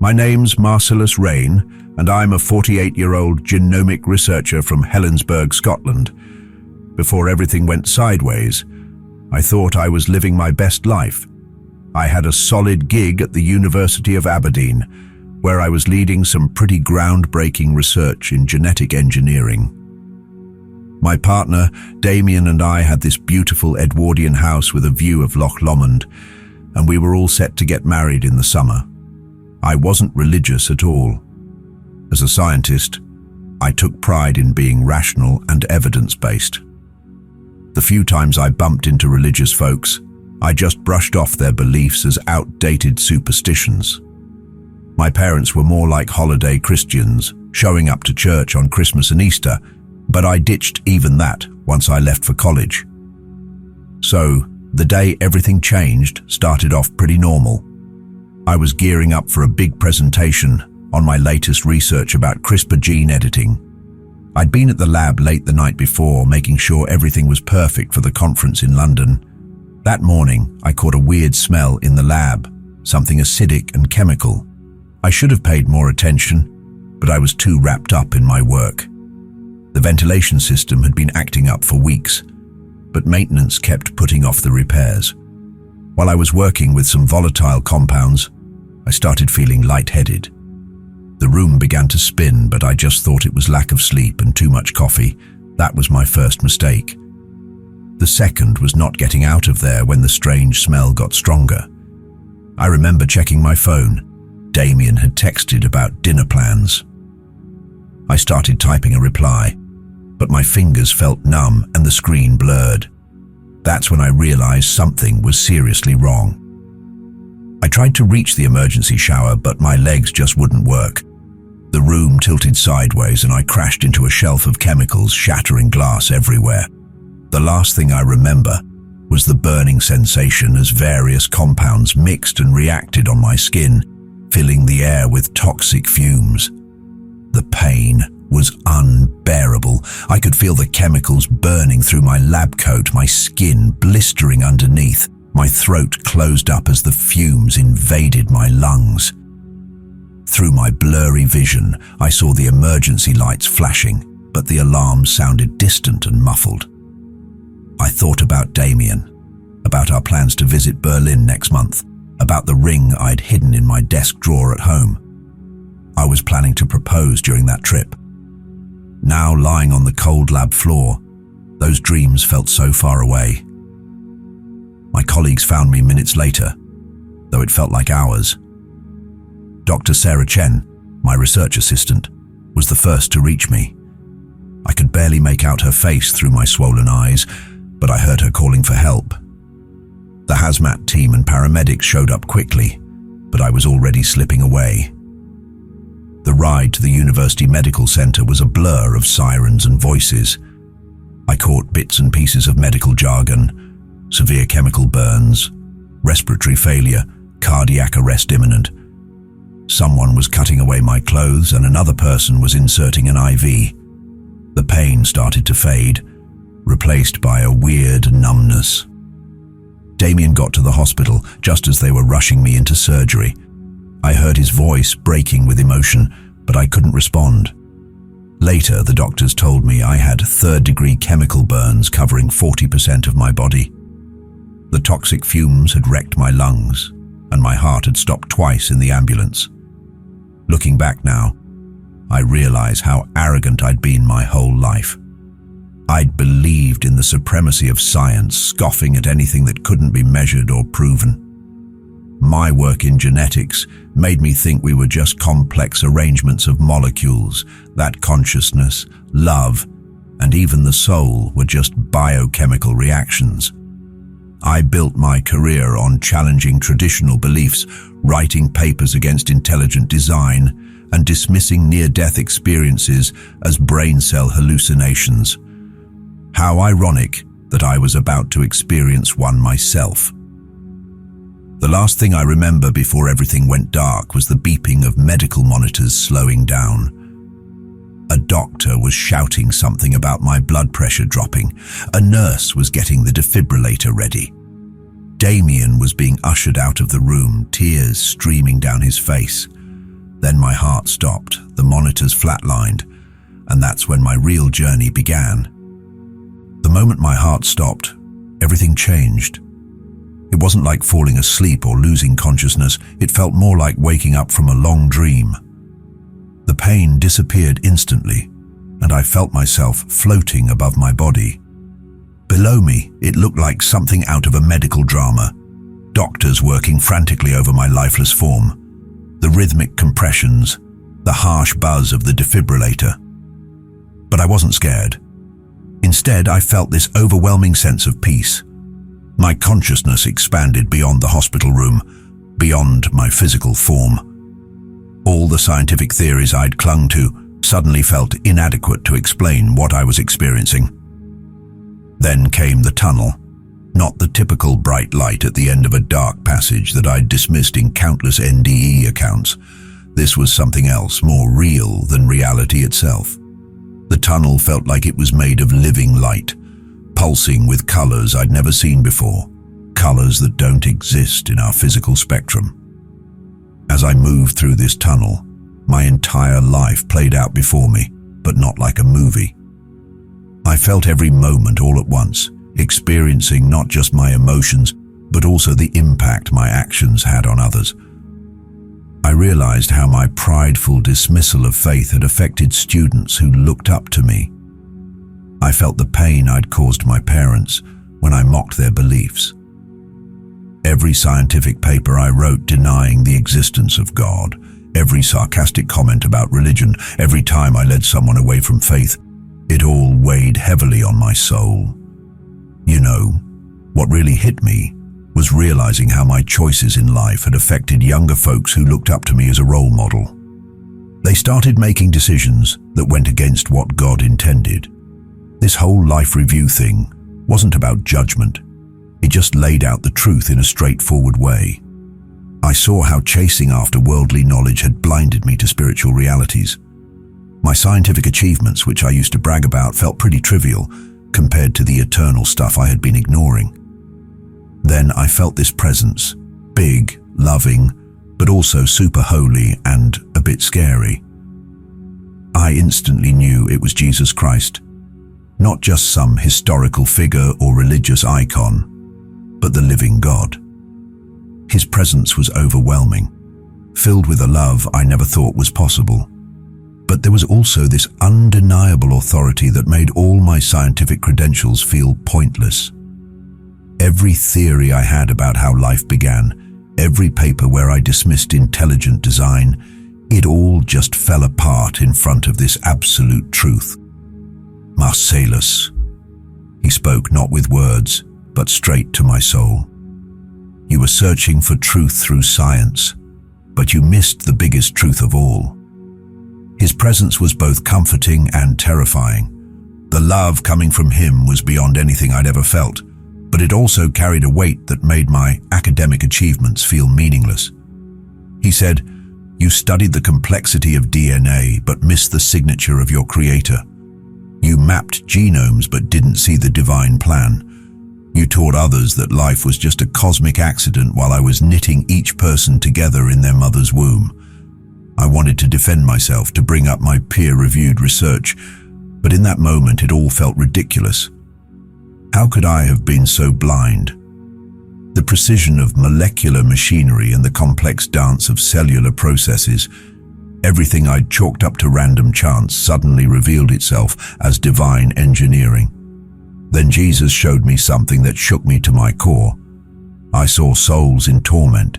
My name's Marcellus Rain, and I'm a 48-year-old genomic researcher from Helensburgh, Scotland. Before everything went sideways, I thought I was living my best life. I had a solid gig at the University of Aberdeen, where I was leading some pretty groundbreaking research in genetic engineering. My partner, Damien, and I had this beautiful Edwardian house with a view of Loch Lomond, and we were all set to get married in the summer. I wasn't religious at all. As a scientist, I took pride in being rational and evidence-based. The few times I bumped into religious folks, I just brushed off their beliefs as outdated superstitions. My parents were more like holiday Christians, showing up to church on Christmas and Easter, but I ditched even that once I left for college. So, the day everything changed started off pretty normal. I was gearing up for a big presentation on my latest research about CRISPR gene editing. I'd been at the lab late the night before, making sure everything was perfect for the conference in London. That morning, I caught a weird smell in the lab, something acidic and chemical. I should have paid more attention, but I was too wrapped up in my work. The ventilation system had been acting up for weeks, but maintenance kept putting off the repairs. While I was working with some volatile compounds, I started feeling lightheaded. The room began to spin, but I just thought it was lack of sleep and too much coffee. That was my first mistake. The second was not getting out of there when the strange smell got stronger. I remember checking my phone. Damien had texted about dinner plans. I started typing a reply, but my fingers felt numb and the screen blurred. That's when I realized something was seriously wrong. I tried to reach the emergency shower, but my legs just wouldn't work. The room tilted sideways and I crashed into a shelf of chemicals, shattering glass everywhere. The last thing I remember was the burning sensation as various compounds mixed and reacted on my skin, filling the air with toxic fumes. The pain was unbearable. I could feel the chemicals burning through my lab coat, my skin blistering underneath. My throat closed up as the fumes invaded my lungs. Through my blurry vision, I saw the emergency lights flashing, but the alarm sounded distant and muffled. I thought about Damien, about our plans to visit Berlin next month, about the ring I'd hidden in my desk drawer at home. I was planning to propose during that trip. Now, lying on the cold lab floor, those dreams felt so far away. My colleagues found me minutes later, though it felt like hours. Dr. Sarah Chen, my research assistant, was the first to reach me. I could barely make out her face through my swollen eyes, but I heard her calling for help. The hazmat team and paramedics showed up quickly, but I was already slipping away. The ride to the University Medical Center was a blur of sirens and voices. I caught bits and pieces of medical jargon: severe chemical burns, respiratory failure, cardiac arrest imminent. Someone was cutting away my clothes and another person was inserting an IV. The pain started to fade, replaced by a weird numbness. Damien got to the hospital just as they were rushing me into surgery. I heard his voice breaking with emotion, but I couldn't respond. Later, the doctors told me I had third-degree chemical burns covering 40% of my body. The toxic fumes had wrecked my lungs, and my heart had stopped twice in the ambulance. Looking back now, I realize how arrogant I'd been my whole life. I'd believed in the supremacy of science, scoffing at anything that couldn't be measured or proven. My work in genetics made me think we were just complex arrangements of molecules, that consciousness, love, and even the soul were just biochemical reactions. I built my career on challenging traditional beliefs, writing papers against intelligent design, and dismissing near-death experiences as brain cell hallucinations. How ironic that I was about to experience one myself. The last thing I remember before everything went dark was the beeping of medical monitors slowing down. A doctor was shouting something about my blood pressure dropping. A nurse was getting the defibrillator ready. Damien was being ushered out of the room, tears streaming down his face. Then my heart stopped, the monitors flatlined, and that's when my real journey began. The moment my heart stopped, everything changed. It wasn't like falling asleep or losing consciousness, it felt more like waking up from a long dream. The pain disappeared instantly, and I felt myself floating above my body. Below me, it looked like something out of a medical drama. Doctors working frantically over my lifeless form. The rhythmic compressions, the harsh buzz of the defibrillator. But I wasn't scared. Instead, I felt this overwhelming sense of peace. My consciousness expanded beyond the hospital room, beyond my physical form. All the scientific theories I'd clung to suddenly felt inadequate to explain what I was experiencing. Then came the tunnel, not the typical bright light at the end of a dark passage that I'd dismissed in countless NDE accounts. This was something else, more real than reality itself. The tunnel felt like it was made of living light, pulsing with colors I'd never seen before, colors that don't exist in our physical spectrum. As I moved through this tunnel, my entire life played out before me, but not like a movie. I felt every moment all at once, experiencing not just my emotions, but also the impact my actions had on others. I realized how my prideful dismissal of faith had affected students who looked up to me. I felt the pain I'd caused my parents when I mocked their beliefs. Every scientific paper I wrote denying the existence of God, every sarcastic comment about religion, every time I led someone away from faith, it all weighed heavily on my soul. You know, what really hit me was realizing how my choices in life had affected younger folks who looked up to me as a role model. They started making decisions that went against what God intended. This whole life review thing wasn't about judgment. It just laid out the truth in a straightforward way. I saw how chasing after worldly knowledge had blinded me to spiritual realities. My scientific achievements, which I used to brag about, felt pretty trivial compared to the eternal stuff I had been ignoring. Then I felt this presence, big, loving, but also super holy and a bit scary. I instantly knew it was Jesus Christ, not just some historical figure or religious icon, but the living God. His presence was overwhelming, filled with a love I never thought was possible. But there was also this undeniable authority that made all my scientific credentials feel pointless. Every theory I had about how life began, every paper where I dismissed intelligent design, it all just fell apart in front of this absolute truth. Marcellus. He spoke not with words, but straight to my soul. You were searching for truth through science, but you missed the biggest truth of all. His presence was both comforting and terrifying. The love coming from him was beyond anything I'd ever felt, but it also carried a weight that made my academic achievements feel meaningless. He said, "You studied the complexity of DNA, but missed the signature of your creator. You mapped genomes, but didn't see the divine plan. You taught others that life was just a cosmic accident while I was knitting each person together in their mother's womb." I wanted to defend myself, to bring up my peer-reviewed research, but in that moment it all felt ridiculous. How could I have been so blind? The precision of molecular machinery and the complex dance of cellular processes, everything I'd chalked up to random chance suddenly revealed itself as divine engineering. Then Jesus showed me something that shook me to my core. I saw souls in torment,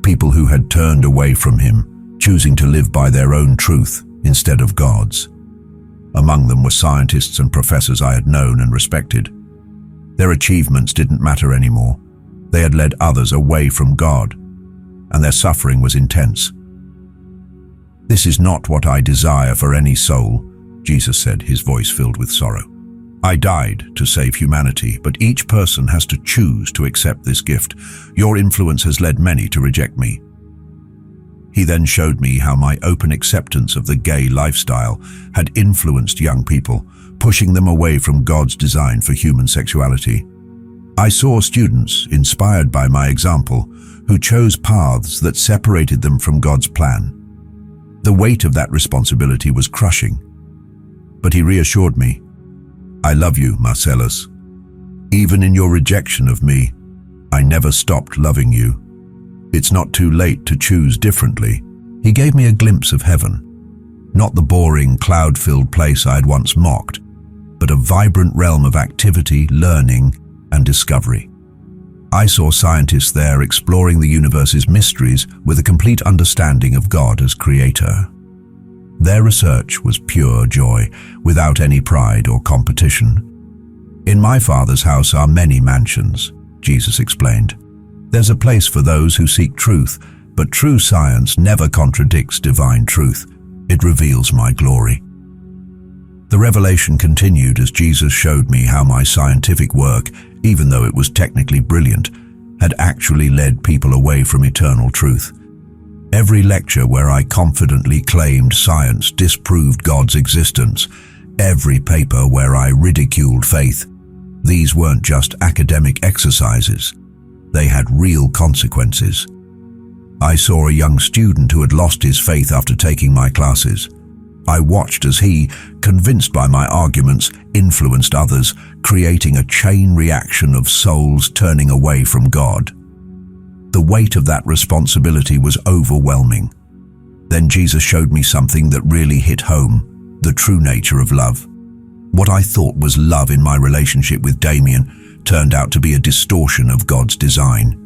people who had turned away from him, choosing to live by their own truth instead of God's. Among them were scientists and professors I had known and respected. Their achievements didn't matter anymore. They had led others away from God, and their suffering was intense. "This is not what I desire for any soul," Jesus said, his voice filled with sorrow. "I died to save humanity, but each person has to choose to accept this gift. Your influence has led many to reject me." He then showed me how my open acceptance of the gay lifestyle had influenced young people, pushing them away from God's design for human sexuality. I saw students, inspired by my example, who chose paths that separated them from God's plan. The weight of that responsibility was crushing. But he reassured me, "I love you, Marcellus. Even in your rejection of me, I never stopped loving you. It's not too late to choose differently." He gave me a glimpse of heaven, not the boring, cloud-filled place I had once mocked, but a vibrant realm of activity, learning, and discovery. I saw scientists there exploring the universe's mysteries with a complete understanding of God as creator. Their research was pure joy, without any pride or competition. "In my Father's house are many mansions," Jesus explained. "There's a place for those who seek truth, but true science never contradicts divine truth. It reveals my glory." The revelation continued as Jesus showed me how my scientific work, even though it was technically brilliant, had actually led people away from eternal truth. Every lecture where I confidently claimed science disproved God's existence, every paper where I ridiculed faith, these weren't just academic exercises. They had real consequences. I saw a young student who had lost his faith after taking my classes. I watched as he, convinced by my arguments, influenced others, creating a chain reaction of souls turning away from God. The weight of that responsibility was overwhelming. Then Jesus showed me something that really hit home, the true nature of love. What I thought was love in my relationship with Damien turned out to be a distortion of God's design.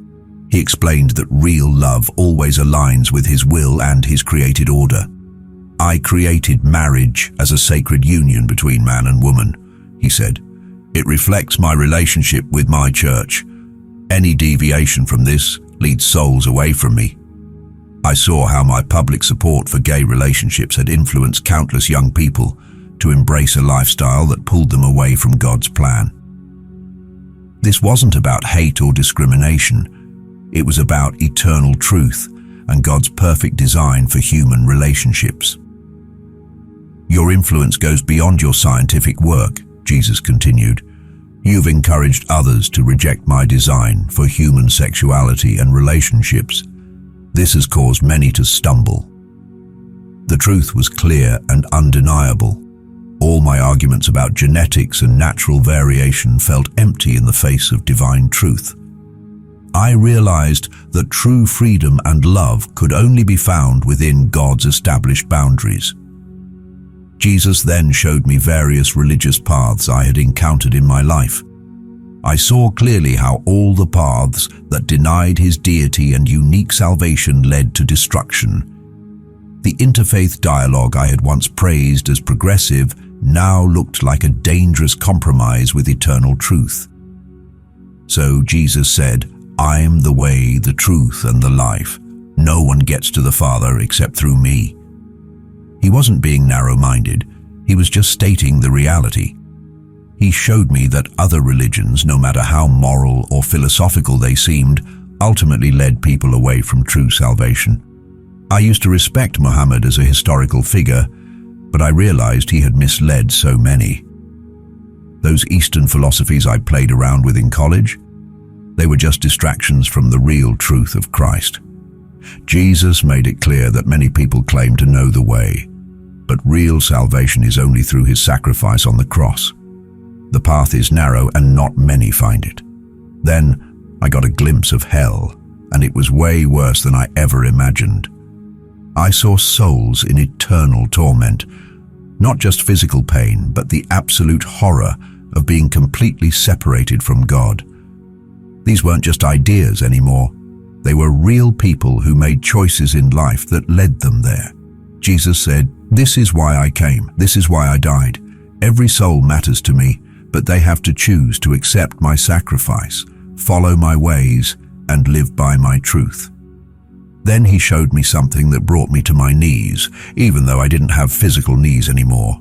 He explained that real love always aligns with His will and His created order. "I created marriage as a sacred union between man and woman," he said. "It reflects my relationship with my church. Any deviation from this leads souls away from me." I saw how my public support for gay relationships had influenced countless young people to embrace a lifestyle that pulled them away from God's plan. This wasn't about hate or discrimination. It was about eternal truth and God's perfect design for human relationships. "Your influence goes beyond your scientific work," Jesus continued. "You've encouraged others to reject my design for human sexuality and relationships. This has caused many to stumble." The truth was clear and undeniable. All my arguments about genetics and natural variation felt empty in the face of divine truth. I realized that true freedom and love could only be found within God's established boundaries. Jesus then showed me various religious paths I had encountered in my life. I saw clearly how all the paths that denied His deity and unique salvation led to destruction. The interfaith dialogue I had once praised as progressive now looked like a dangerous compromise with eternal truth. So Jesus said, "I'm the way, the truth, and the life. No one gets to the Father except through me." He wasn't being narrow-minded. He was just stating the reality. He showed me that other religions, no matter how moral or philosophical they seemed, ultimately led people away from true salvation. I used to respect Muhammad as a historical figure, but I realized he had misled so many. Those Eastern philosophies I played around with in college, they were just distractions from the real truth of Christ. Jesus made it clear that many people claim to know the way, but real salvation is only through His sacrifice on the cross. The path is narrow and not many find it. Then I got a glimpse of hell, and it was way worse than I ever imagined. I saw souls in eternal torment, not just physical pain, but the absolute horror of being completely separated from God. These weren't just ideas anymore. They were real people who made choices in life that led them there. Jesus said, "This is why I came. This is why I died. Every soul matters to me, but they have to choose to accept my sacrifice, follow my ways, and live by my truth." Then He showed me something that brought me to my knees, even though I didn't have physical knees anymore.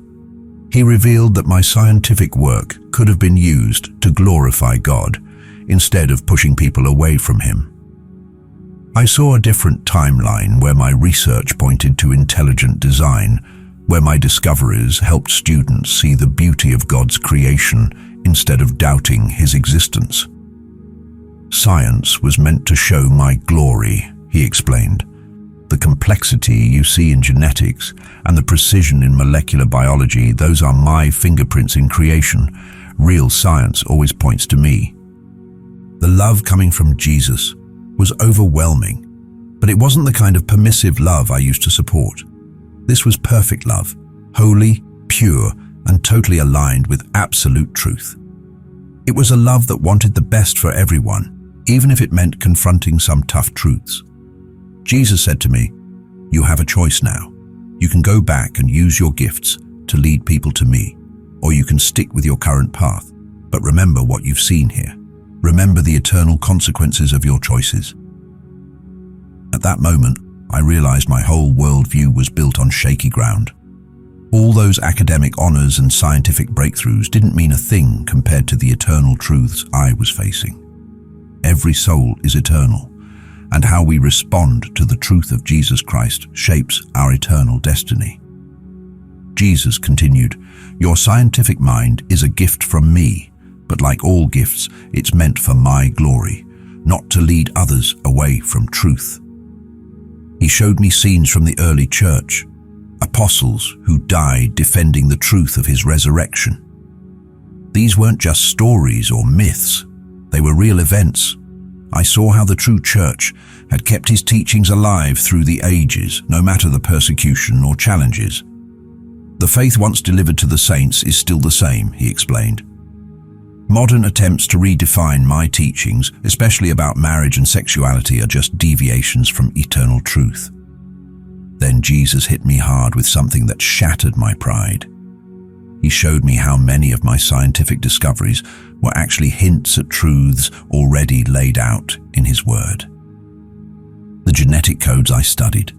He revealed that my scientific work could have been used to glorify God, instead of pushing people away from Him. I saw a different timeline where my research pointed to intelligent design, where my discoveries helped students see the beauty of God's creation instead of doubting His existence. "Science was meant to show my glory," He explained. The complexity you see in genetics and the precision in molecular biology, those are my fingerprints in creation. Real science always points to me. The love coming from Jesus was overwhelming, but it wasn't the kind of permissive love I used to support. This was perfect love, holy, pure, and totally aligned with absolute truth. It was a love that wanted the best for everyone, even if it meant confronting some tough truths. Jesus said to me, "You have a choice now. You can go back and use your gifts to lead people to me, or you can stick with your current path. But remember what you've seen here. Remember the eternal consequences of your choices." At that moment, I realized my whole worldview was built on shaky ground. All those academic honors and scientific breakthroughs didn't mean a thing compared to the eternal truths I was facing. Every soul is eternal, and how we respond to the truth of Jesus Christ shapes our eternal destiny. Jesus continued, "Your scientific mind is a gift from me, but like all gifts, it's meant for my glory, not to lead others away from truth." He showed me scenes from the early church, apostles who died defending the truth of his resurrection. These weren't just stories or myths, they were real events. I saw how the true church had kept his teachings alive through the ages, no matter the persecution or challenges. "The faith once delivered to the saints is still the same," he explained. "Modern attempts to redefine my teachings, especially about marriage and sexuality, are just deviations from eternal truth." Then Jesus hit me hard with something that shattered my pride. He showed me how many of my scientific discoveries were actually hints at truths already laid out in his word. The genetic codes I studied,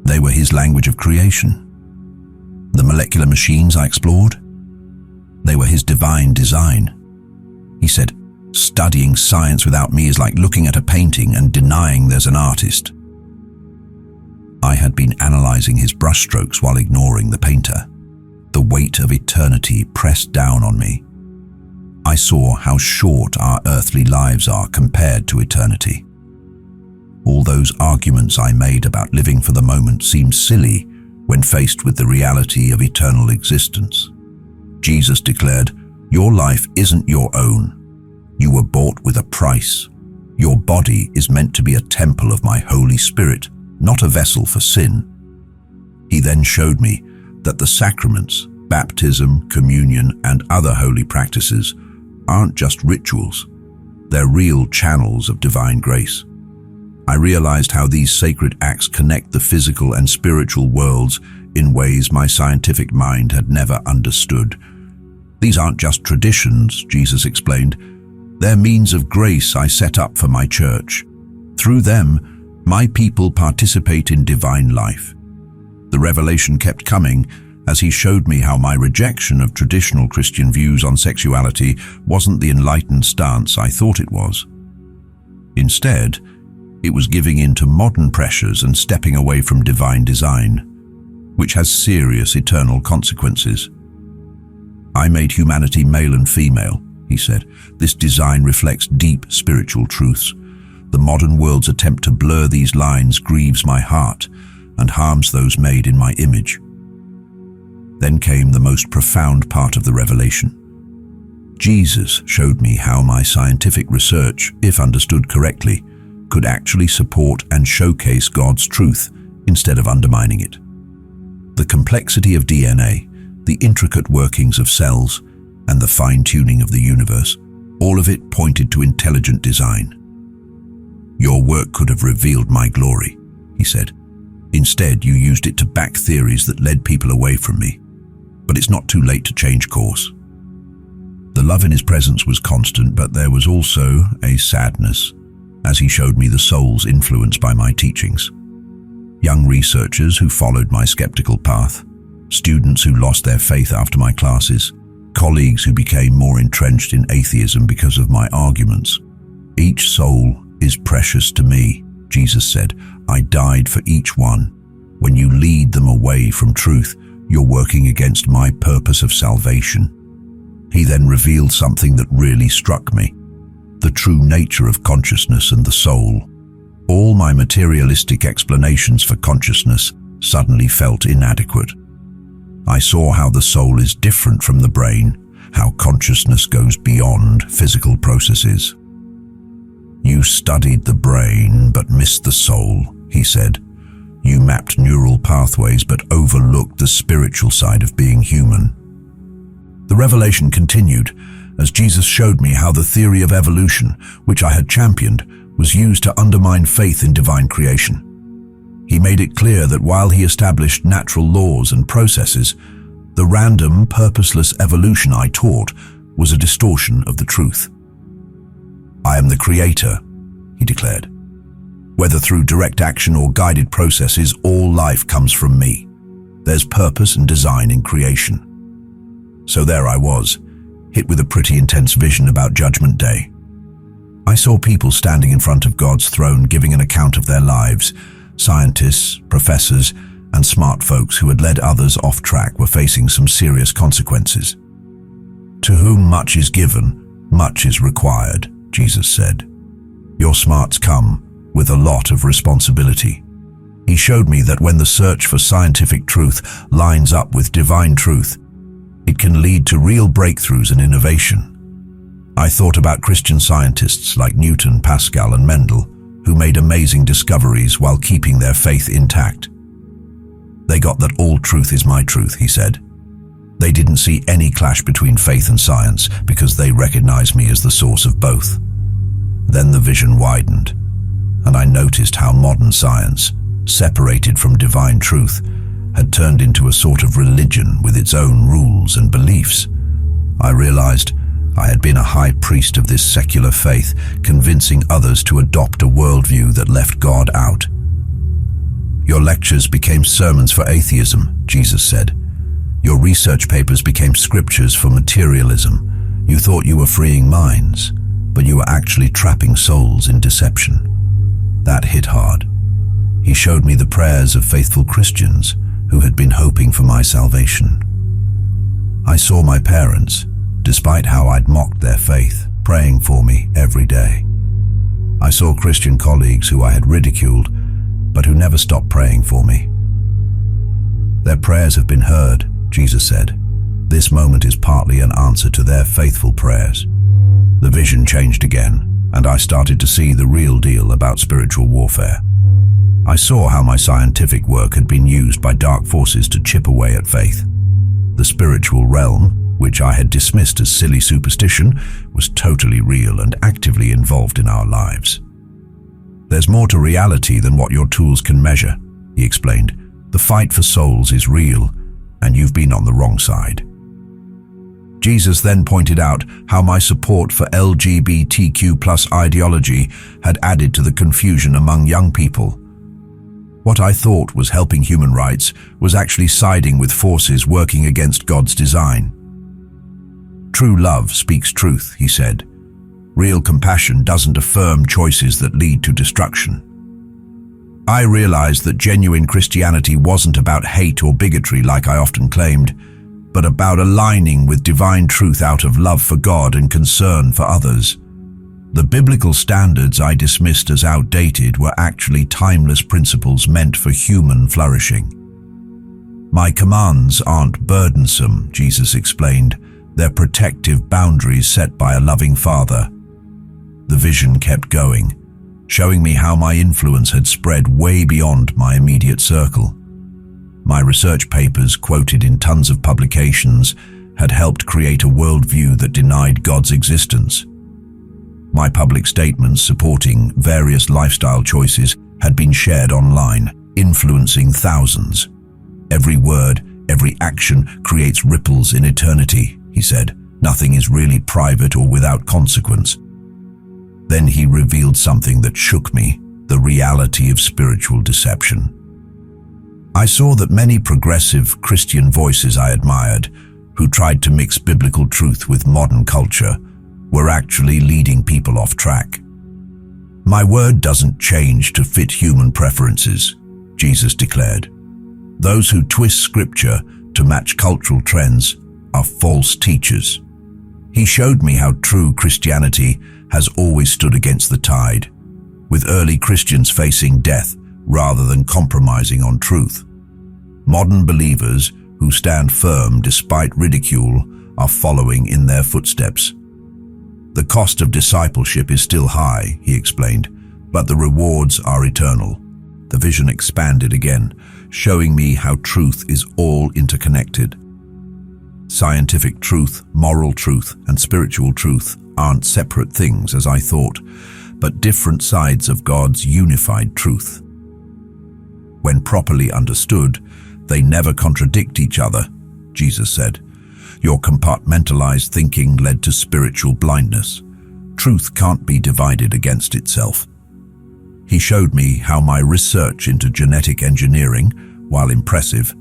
they were his language of creation. The molecular machines I explored, they were his divine design. He said, "Studying science without me is like looking at a painting and denying there's an artist." I had been analyzing his brushstrokes while ignoring the painter. The weight of eternity pressed down on me. I saw how short our earthly lives are compared to eternity. All those arguments I made about living for the moment seemed silly when faced with the reality of eternal existence. Jesus declared, "Your life isn't your own. You were bought with a price. Your body is meant to be a temple of my Holy Spirit, not a vessel for sin." He then showed me that the sacraments, baptism, communion, and other holy practices aren't just rituals. They're real channels of divine grace. I realized how these sacred acts connect the physical and spiritual worlds in ways my scientific mind had never understood. "These aren't just traditions," Jesus explained. "They're means of grace I set up for my church. Through them, my people participate in divine life." The revelation kept coming as he showed me how my rejection of traditional Christian views on sexuality wasn't the enlightened stance I thought it was. Instead, it was giving in to modern pressures and stepping away from divine design, which has serious eternal consequences. "I made humanity male and female," he said. "This design reflects deep spiritual truths. The modern world's attempt to blur these lines grieves my heart and harms those made in my image." Then came the most profound part of the revelation. Jesus showed me how my scientific research, if understood correctly, could actually support and showcase God's truth instead of undermining it. The complexity of DNA, the intricate workings of cells, and the fine-tuning of the universe, all of it pointed to intelligent design. "Your work could have revealed my glory," he said. "Instead, you used it to back theories that led people away from me. But it's not too late to change course." The love in his presence was constant, but there was also a sadness as he showed me the souls influenced by my teachings. Young researchers who followed my skeptical path, students who lost their faith after my classes, colleagues who became more entrenched in atheism because of my arguments. "Each soul is precious to me," Jesus said. "I died for each one. When you lead them away from truth, you're working against my purpose of salvation." He then revealed something that really struck me: the true nature of consciousness and the soul. all my materialistic explanations for consciousness suddenly felt inadequate. I saw how the soul is different from the brain, how consciousness goes beyond physical processes. "You studied the brain but missed the soul," he said. "You mapped neural pathways but overlooked the spiritual side of being human." The revelation continued as Jesus showed me how the theory of evolution, which I had championed, was used to undermine faith in divine creation. He made it clear that while he established natural laws and processes, the random, purposeless evolution I taught was a distortion of the truth. "I am the creator," he declared. "Whether through direct action or guided processes, all life comes from me. There's purpose and design in creation." So there I was, hit with a pretty intense vision about Judgment Day. I saw people standing in front of God's throne giving an account of their lives. Scientists, professors, and smart folks who had led others off track were facing some serious consequences. "To whom much is given, much is required," Jesus said. "Your smarts come with a lot of responsibility." He showed me that when the search for scientific truth lines up with divine truth, it can lead to real breakthroughs and innovation. I thought about Christian scientists like Newton, Pascal, and Mendel, who made amazing discoveries while keeping their faith intact. "They got that all truth is my truth," he said. "They didn't see any clash between faith and science because they recognized me as the source of both." Then the vision widened, and I noticed how modern science, separated from divine truth, had turned into a sort of religion with its own rules and beliefs. I realized I had been a high priest of this secular faith, convincing others to adopt a worldview that left God out. "Your lectures became sermons for atheism," Jesus said. "Your research papers became scriptures for materialism. You thought you were freeing minds, but you were actually trapping souls in deception." That hit hard. He showed me the prayers of faithful Christians who had been hoping for my salvation. I saw my parents, despite how I'd mocked their faith, praying for me every day. I saw Christian colleagues who I had ridiculed, but who never stopped praying for me. "Their prayers have been heard," Jesus said. "This moment is partly an answer to their faithful prayers." The vision changed again, and I started to see the real deal about spiritual warfare. I saw how my scientific work had been used by dark forces to chip away at faith. The spiritual realm, which I had dismissed as silly superstition, was totally real and actively involved in our lives. "There's more to reality than what your tools can measure," he explained. "The fight for souls is real, and you've been on the wrong side." Jesus then pointed out how my support for LGBTQ+ ideology had added to the confusion among young people. What I thought was helping human rights was actually siding with forces working against God's design. "True love speaks truth," he said. "Real compassion doesn't affirm choices that lead to destruction." I realized that genuine Christianity wasn't about hate or bigotry like I often claimed, but about aligning with divine truth out of love for God and concern for others. The biblical standards I dismissed as outdated were actually timeless principles meant for human flourishing. "My commands aren't burdensome," Jesus explained. "They're protective boundaries set by a loving Father." The vision kept going, showing me how my influence had spread way beyond my immediate circle. My research papers, quoted in tons of publications, had helped create a worldview that denied God's existence. My public statements supporting various lifestyle choices had been shared online, influencing thousands. "Every word, every action creates ripples in eternity," he said. "Nothing is really private or without consequence." Then he revealed something that shook me, the reality of spiritual deception. I saw that many progressive Christian voices I admired, who tried to mix biblical truth with modern culture, were actually leading people off track. "My word doesn't change to fit human preferences," Jesus declared. "Those who twist scripture to match cultural trends are false teachers." He showed me how true Christianity has always stood against the tide. with early Christians facing death rather than compromising on truth. Modern believers who stand firm despite ridicule are following in their footsteps. The cost of discipleship is still high, he explained, but the rewards are eternal. The vision expanded again, showing me how truth is all interconnected. Scientific truth, moral truth, and spiritual truth aren't separate things as I thought, but different sides of God's unified truth. When properly understood, they never contradict each other, Jesus said. Your compartmentalized thinking led to spiritual blindness. Truth can't be divided against itself. He showed me how my research into genetic engineering, while impressive,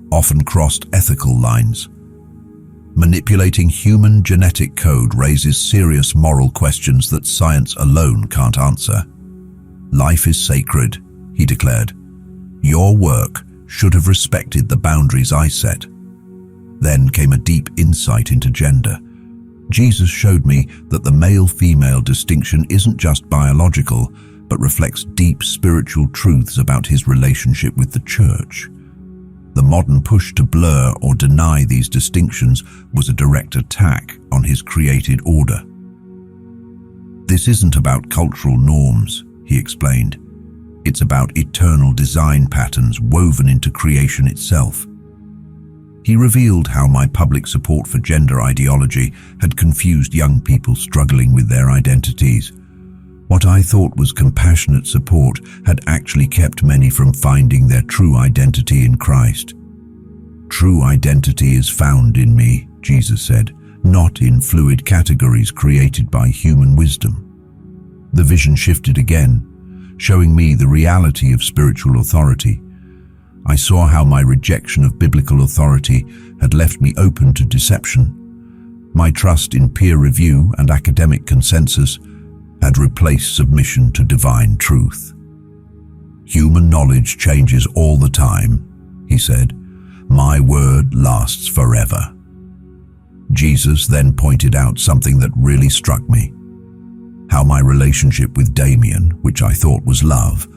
often crossed ethical lines. Manipulating human genetic code raises serious moral questions that science alone can't answer. Life is sacred, he declared. Your work should have respected the boundaries I set. Then came a deep insight into gender. Jesus showed me that the male-female distinction isn't just biological, but reflects deep spiritual truths about his relationship with the church. The modern push to blur or deny these distinctions was a direct attack on his created order. This isn't about cultural norms, he explained. It's about eternal design patterns woven into creation itself. He revealed how my public support for gender ideology had confused young people struggling with their identities. What I thought was compassionate support had actually kept many from finding their true identity in Christ. True identity is found in me, Jesus said, not in fluid categories created by human wisdom. The vision shifted again, showing me the reality of spiritual authority. I saw how my rejection of biblical authority had left me open to deception. My trust in peer review and academic consensus had replaced submission to divine truth. Human knowledge changes all the time, he said. My word lasts forever. Jesus then pointed out something that really struck me. How my relationship with Damien, which I thought was love,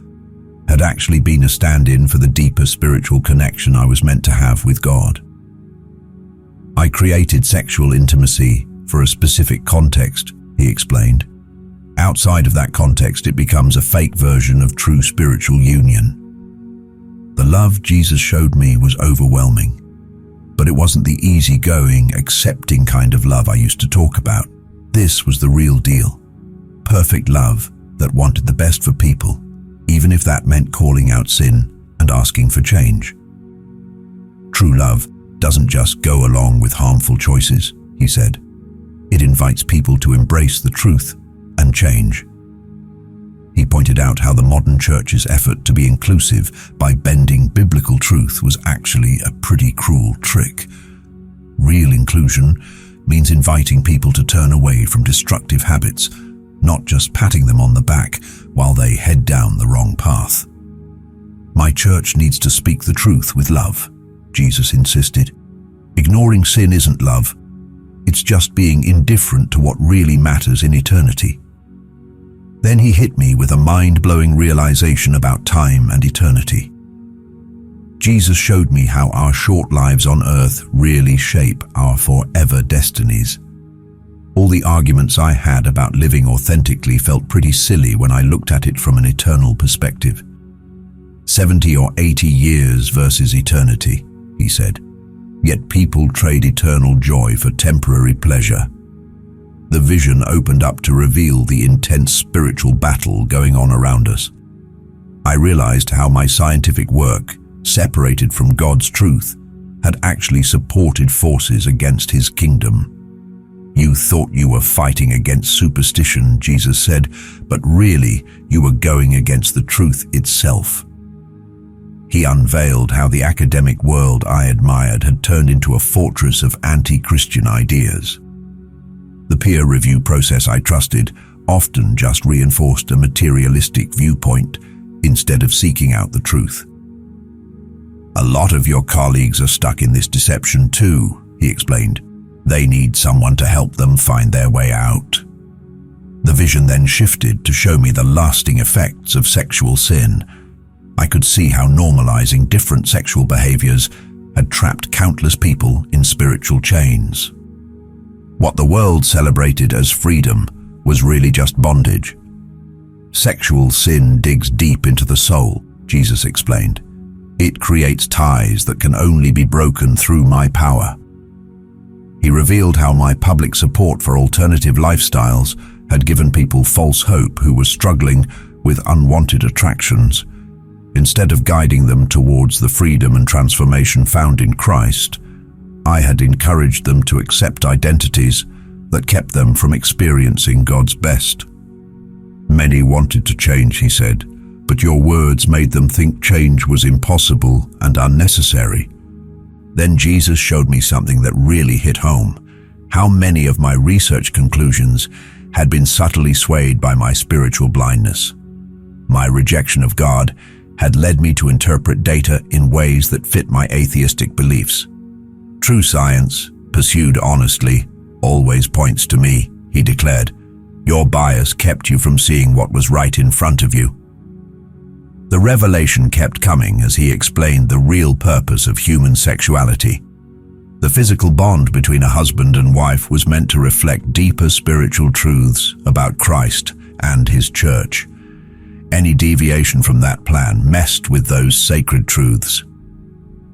had actually been a stand-in for the deeper spiritual connection I was meant to have with God. I created sexual intimacy for a specific context, he explained. Outside of that context, it becomes a fake version of true spiritual union. The love Jesus showed me was overwhelming, but it wasn't the easygoing, accepting kind of love I used to talk about. This was the real deal. Perfect love that wanted the best for people, even if that meant calling out sin and asking for change. True love doesn't just go along with harmful choices, he said. It invites people to embrace the truth and change. He pointed out how the modern church's effort to be inclusive by bending biblical truth was actually a pretty cruel trick. Real inclusion means inviting people to turn away from destructive habits, not just patting them on the back while they head down the wrong path. My church needs to speak the truth with love, Jesus insisted. Ignoring sin isn't love. It's just being indifferent to what really matters in eternity. Then he hit me with a mind-blowing realization about time and eternity. Jesus showed me how our short lives on earth really shape our forever destinies. All the arguments I had about living authentically felt pretty silly when I looked at it from an eternal perspective. 70 or 80 years versus eternity, he said. Yet people trade eternal joy for temporary pleasure. The vision opened up to reveal the intense spiritual battle going on around us. I realized how my scientific work, separated from God's truth, had actually supported forces against his kingdom. You thought you were fighting against superstition, Jesus said, but really you were going against the truth itself. He unveiled how the academic world I admired had turned into a fortress of anti-Christian ideas. The peer review process I trusted often just reinforced a materialistic viewpoint instead of seeking out the truth. A lot of your colleagues are stuck in this deception too, he explained. They need someone to help them find their way out. The vision then shifted to show me the lasting effects of sexual sin. I could see how normalizing different sexual behaviors had trapped countless people in spiritual chains. What the world celebrated as freedom was really just bondage. Sexual sin digs deep into the soul, Jesus explained. It creates ties that can only be broken through my power. He revealed how my public support for alternative lifestyles had given people false hope who were struggling with unwanted attractions. Instead of guiding them towards the freedom and transformation found in Christ, I had encouraged them to accept identities that kept them from experiencing God's best. Many wanted to change, he said, but your words made them think change was impossible and unnecessary. Then Jesus showed me something that really hit home: how many of my research conclusions had been subtly swayed by my spiritual blindness. My rejection of God had led me to interpret data in ways that fit my atheistic beliefs. True science, pursued honestly, always points to me, he declared. Your bias kept you from seeing what was right in front of you. The revelation kept coming as he explained the real purpose of human sexuality. The physical bond between a husband and wife was meant to reflect deeper spiritual truths about Christ and his church. Any deviation from that plan messed with those sacred truths.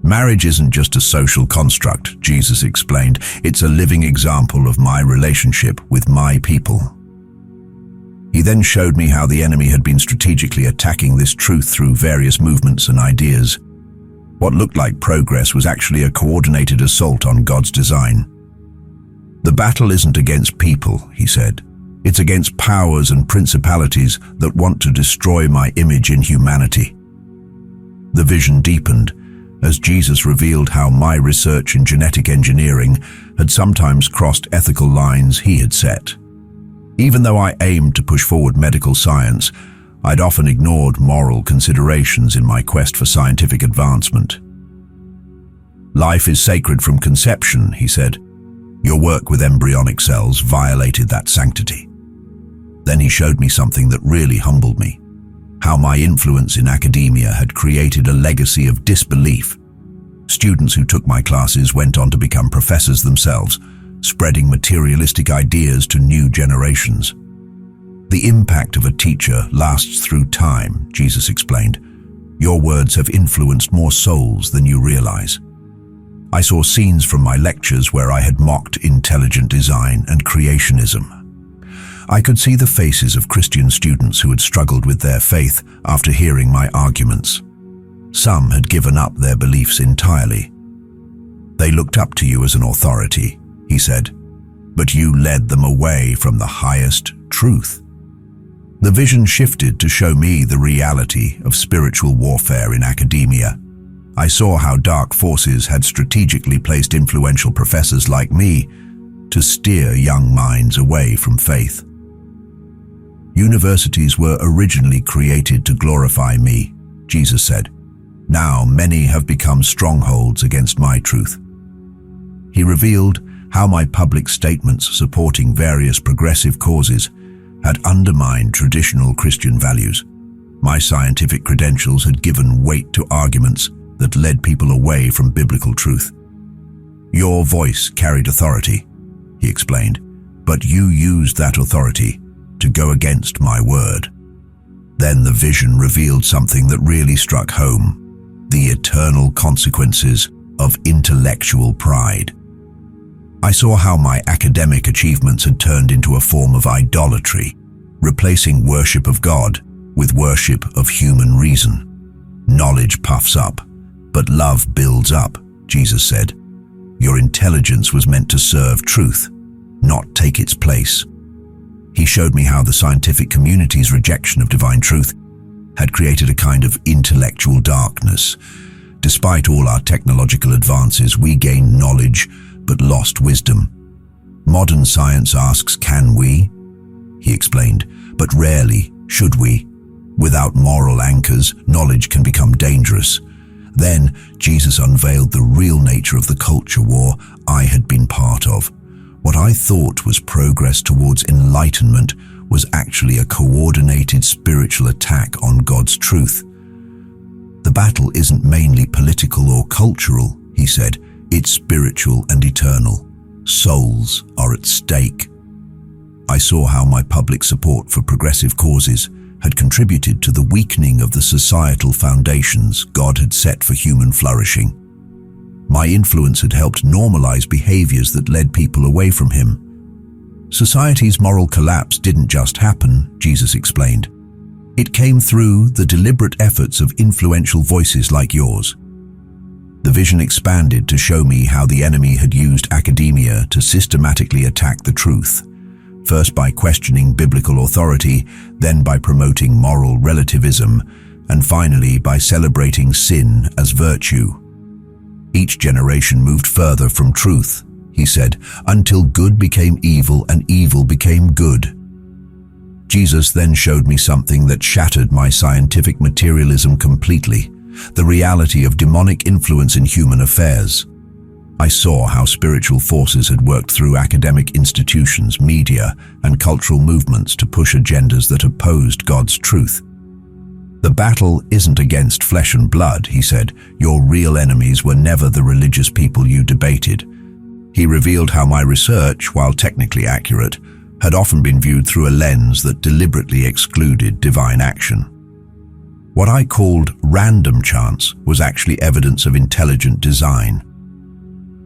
Marriage isn't just a social construct, Jesus explained. It's a living example of my relationship with my people. He then showed me how the enemy had been strategically attacking this truth through various movements and ideas. What looked like progress was actually a coordinated assault on God's design. The battle isn't against people, he said. It's against powers and principalities that want to destroy my image in humanity. The vision deepened as Jesus revealed how my research in genetic engineering had sometimes crossed ethical lines he had set. Even though I aimed to push forward medical science, I'd often ignored moral considerations in my quest for scientific advancement. Life is sacred from conception, he said. Your work with embryonic cells violated that sanctity. Then he showed me something that really humbled me: how my influence in academia had created a legacy of disbelief. Students who took my classes went on to become professors themselves, spreading materialistic ideas to new generations. The impact of a teacher lasts through time, Jesus explained. Your words have influenced more souls than you realize. I saw scenes from my lectures where I had mocked intelligent design and creationism. I could see the faces of Christian students who had struggled with their faith after hearing my arguments. Some had given up their beliefs entirely. They looked up to you as an authority, he said, but you led them away from the highest truth. The vision shifted to show me the reality of spiritual warfare in academia. I saw how dark forces had strategically placed influential professors like me to steer young minds away from faith. Universities were originally created to glorify me, Jesus said. Now many have become strongholds against my truth. He revealed how my public statements supporting various progressive causes had undermined traditional Christian values. My scientific credentials had given weight to arguments that led people away from biblical truth. Your voice carried authority, he explained, but you used that authority to go against my word. Then the vision revealed something that really struck home: the eternal consequences of intellectual pride. I saw how my academic achievements had turned into a form of idolatry, replacing worship of God with worship of human reason. Knowledge puffs up, but love builds up, Jesus said. Your intelligence was meant to serve truth, not take its place. He showed me how the scientific community's rejection of divine truth had created a kind of intellectual darkness. Despite all our technological advances, we gained knowledge but lost wisdom. Modern science asks, can we? He explained, but rarely should we. Without moral anchors, knowledge can become dangerous. Then Jesus unveiled the real nature of the culture war I had been part of. What I thought was progress towards enlightenment was actually a coordinated spiritual attack on God's truth. The battle isn't mainly political or cultural, he said. It's spiritual and eternal. Souls are at stake. I saw how my public support for progressive causes had contributed to the weakening of the societal foundations God had set for human flourishing. My influence had helped normalize behaviors that led people away from him. Society's moral collapse didn't just happen, Jesus explained. It came through the deliberate efforts of influential voices like yours. The vision expanded to show me how the enemy had used academia to systematically attack the truth, first by questioning biblical authority, then by promoting moral relativism, and finally by celebrating sin as virtue. Each generation moved further from truth, he said, until good became evil and evil became good. Jesus then showed me something that shattered my scientific materialism completely, the reality of demonic influence in human affairs. I saw how spiritual forces had worked through academic institutions, media, and cultural movements to push agendas that opposed God's truth. The battle isn't against flesh and blood, he said. Your real enemies were never the religious people you debated. He revealed how my research, while technically accurate, had often been viewed through a lens that deliberately excluded divine action. What I called random chance was actually evidence of intelligent design.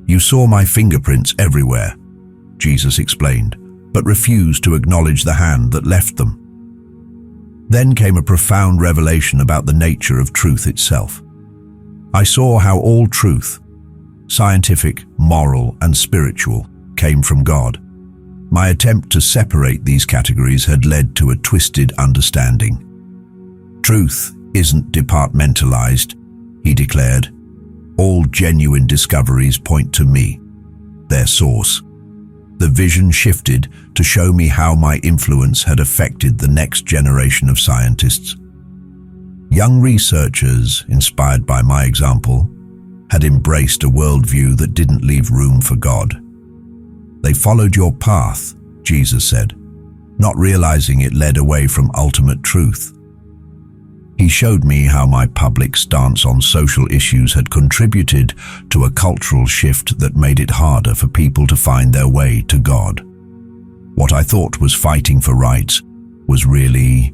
You saw my fingerprints everywhere, Jesus explained, but refused to acknowledge the hand that left them. Then came a profound revelation about the nature of truth itself. I saw how all truth, scientific, moral, and spiritual, came from God. My attempt to separate these categories had led to a twisted understanding. Truth isn't departmentalized, he declared. All genuine discoveries point to me, their source. The vision shifted to show me how my influence had affected the next generation of scientists. Young researchers, inspired by my example, had embraced a worldview that didn't leave room for God. They followed your path, Jesus said, not realizing it led away from ultimate truth. He showed me how my public stance on social issues had contributed to a cultural shift that made it harder for people to find their way to God. What I thought was fighting for rights was really